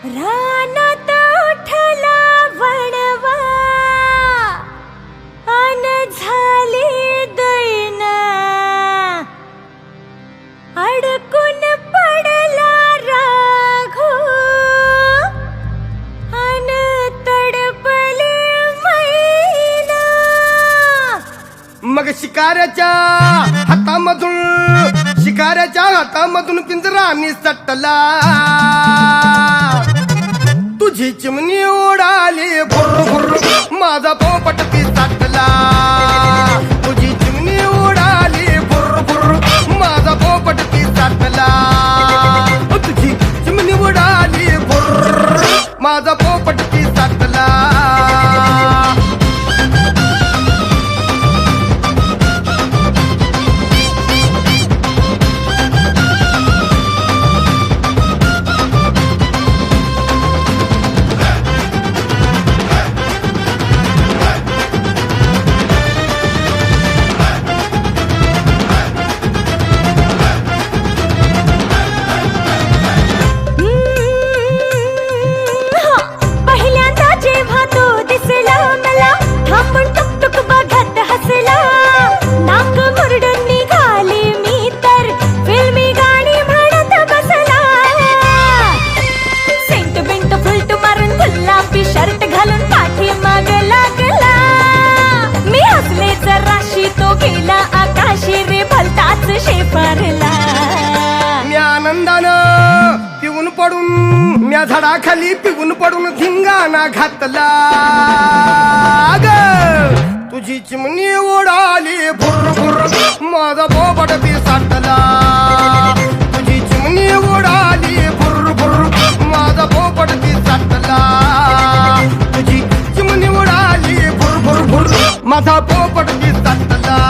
रानात उठला वणवा अन झाली दैना अडकून पडला राघू अन तडपली मैना. मग शिकाऱ्याच्या हातामधून पिंजरा निसटला. तुझी चिमणी उडाली भुर्र भुर्र माझा पोपट पिसटला. तुझी चिमणी उडाली भुर्र भुर्र माझा पोपट पिसटला. तुझी चिमणी उडाली भुर्र माझा पोपट पिसटला. म्या झाडाखाली पिऊन पडून धिंगाणा घातला. तुझी चिमणी उडाली भुर्र भुर्र माझा पोपट पिसटला. तुझी चिमणी उडाली भुर्र भुर्र माझा पोपट पिसटला. तुझी चिमणी उडाली भुर्र भुर्र भुर्र माझा पोपट पिसटला.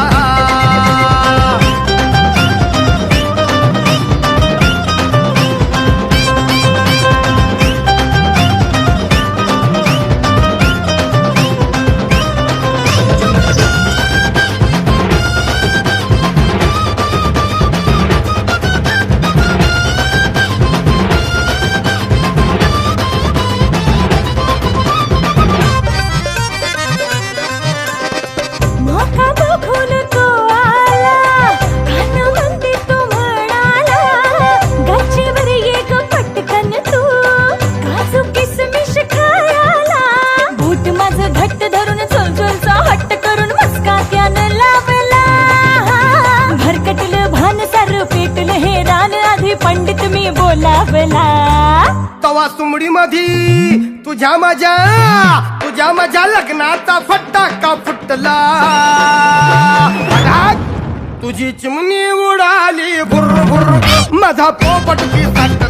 पंडित मी बोलावला. तवा सुमडी मधी तुझ्या माझ्या लग्नाचा फटाका फुटला. तुझी चिमणी उडाली भुर्र भुर्र माझा पोपट पिसटला.